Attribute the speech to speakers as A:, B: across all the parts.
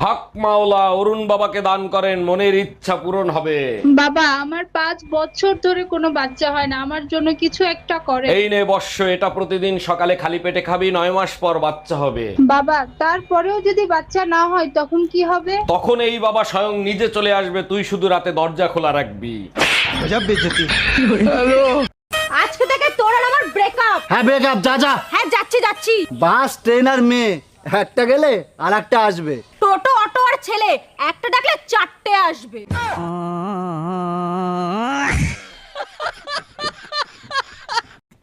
A: হক মাওলা অরুণ বাবাকে দান করেন, মনের ইচ্ছা পূরণ হবে।
B: বাবা, আমার 5 বছর ধরে কোনো বাচ্চা হয় না, আমার জন্য কিছু একটা করে।
A: এই নে বর্ষ, এটা প্রতিদিন সকালে খালি পেটে খাবি, 9 মাস পর বাচ্চা হবে।
B: বাবা, তারপরেও যদি বাচ্চা না হয় তখন কি হবে?
A: তখন এই বাবা স্বয়ং নিজে চলে আসবে, তুই শুধু রাতে দরজা খোলা রাখবি।
C: আজকে থেকে তোর আর আমার ব্রেকআপ।
D: হ্যাঁ ব্রেকআপ, যা যা।
C: হ্যাঁ যাচ্ছি।
D: বাস ট্রেন আর মেয়ে, একটা গেলে আর একটা আসবে।
C: টোটো অটো আর ছেলে, একটা ডাকলে 4টে আসবে।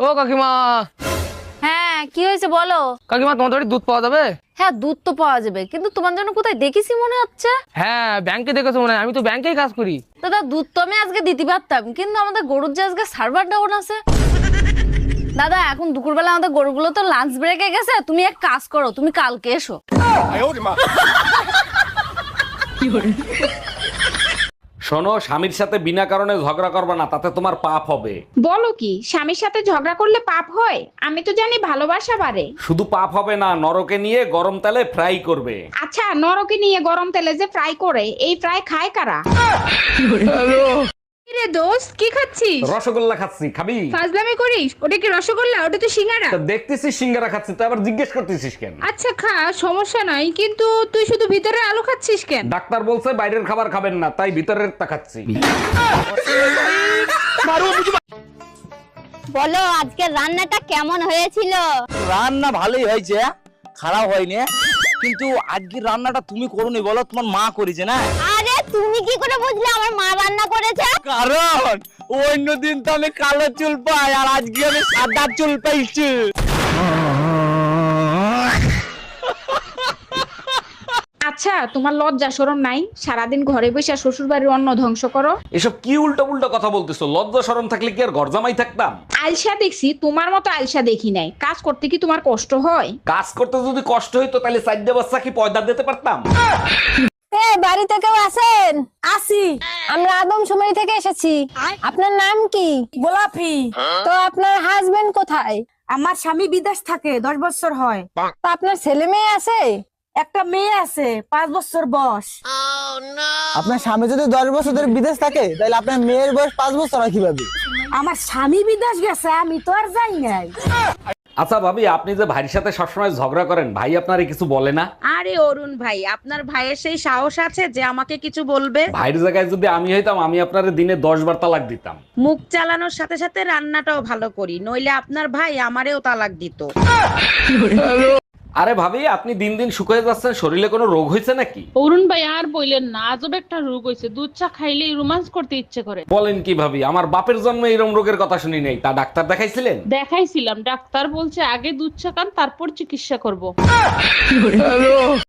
E: ও কাকিমা।
F: হ্যাঁ, কি হয়েছে বলো।
E: কাকিমা, তোমাদের বাড়ি দুধ পাওয়া যাবে?
F: হ্যাঁ, দুধ তো পাওয়া যাবে, কিন্তু তোমার জন্য কোথায় দেখেছি মনে হচ্ছে।
E: হ্যাঁ, ব্যাংকে দেখেছো মনে হয়, আমি তো ব্যাংকেই কাজ করি।
F: দাদা, দুধ তো আমি আজকে দিতে পারতাম, কিন্তু আমাদের গরুর যে আজকে সার্ভার ডাউন আছে। দাদা, এখন দুপুরবেলা আমাদের গরুগুলো তো লাঞ্চ ব্রেকে গেছে, তুমি এক কাজ করো, তুমি কালকে এসো।
A: শোনো, স্বামীর সাথে বিনা কারণে ঝগড়া করবে না, তাতে তোমার পাপ হবে।
G: বলো কি, স্বামীর সাথে ঝগড়া করলে পাপ হয়? আমি তো জানি ভালোবাসা বাড়ে।
A: শুধু পাপ হবে না, নরকে নিয়ে গরম তেলে ফ্রাই করবে।
G: আচ্ছা, নরকে নিয়ে গরম তেলে যে ফ্রাই করে, এই ফ্রাই খায় কারা? রে দোস্ত, কি খাচ্ছিস?
A: রসগোল্লা খাচ্ছি, খাবি?
G: ফাজলামি করিস? ওটা কি রসগোল্লা? ওটা তো সিঙ্গারা।
A: তা দেখতেছিস সিঙ্গারা খাচ্ছি, তো আবার জিজ্ঞেস করতেছিস কেন?
G: আচ্ছা খা, সমস্যা নাই, কিন্তু তুই শুধু ভিতরে আলু খাচ্ছিস কেন?
A: ডাক্তার বলছে বাইরের খাবার খাবেন না, তাই ভিতরের তা খাচ্ছি।
F: বলো, আজকে রান্নাটা কেমন হয়েছিল?
D: রান্না ভালোই হয়েছে, খারাপ হয়নি। কিন্তু আজকে রান্নাটা তুমি করোনি, বলো তোমার মা করেছে না?
F: আরে তুমি কি করে বুঝলে আমার মা রান্না করেছে?
D: কারণ অন্যদিন তো আমি কালো চুল পাই, আর আজকে আমি সাদা চুল পাইছি।
G: আচ্ছা, তোমার লজ্জা শরম নাই? সারাদিন ঘরে বসে শ্বশুর বাড়ির অন্ন ধ্বংস করো।
A: এসব কি উল্টো উল্টো কথা বলতেছো? লজ্জা শরম থাকলে কি আর ঘর জামাই থাকতাম?
G: আলসা দেখছি, তোমার মতো আলসা দেখি নাই। কাজ করতে কি তোমার কষ্ট হয়?
A: কাজ করতে যদি কষ্ট হইতো তাহলে 4 বাচ্চা কি পয়দা দিতে পারতাম?
F: বাড়িতে কেউ আছেন? আসি, আমরা আদমশুমারি থেকে এসেছি। আপনার নাম কি?
C: গোলাপি।
F: তো আপনার হাজবেন্ড কোথায়?
C: আমার স্বামী বিদেশ থাকে, 10 বছর হয়।
F: তো আপনার ছেলে মেয়ে আছে?
C: একটা মেয়ে আছে, 5 বছর বয়স।
D: আপনার স্বামী যদি 10 বছর ধরে বিদেশ থাকে, তাহলে আপনার মেয়ের বয়স 5 বছর হয় কিভাবে?
C: আমার স্বামী বিদেশ গেছে, আমি তো আর যাই নাই।
A: আচ্ছা ভাবি, আপনি যে ভাইয়ের সাথে সবসময় ঝগড়া করেন, ভাই আপনারে কিছু বলে না?
G: আরে অরুণ ভাই, আপনার ভাইয়ের সেই সাহস আছে যে আমাকে কিছু বলবে?
A: ভাইয়ের জায়গায় যদি আমি হইতাম, আমি আপনারে দিনে 10 বার তালাক দিতাম।
G: মুখ চালানোর সাথে সাথে রান্নাটাও ভালো করি, নইলে আপনার ভাই আমারেও তালাক দিত।
A: আরে ভাবি, আপনি দিন দিন শুকিয়ে যাচ্ছেন, শরীরে কোনো রোগ হয়েছে নাকি?
B: অরুণ ভাই, আর বললেন না, আজব একটা রোগ হয়েছে। দুধ চা খাইলেই রোমান্স করতে ইচ্ছে করে।
A: বলেন কি ভাবি, আমার বাপের জন্ম এরকম রোগের কথা শুনি নাই। তা ডাক্তার দেখাইছিলেন?
B: দেখাইছিলাম, ডাক্তার বলছে আগে দুধ চা খান, তারপর চিকিৎসা করব।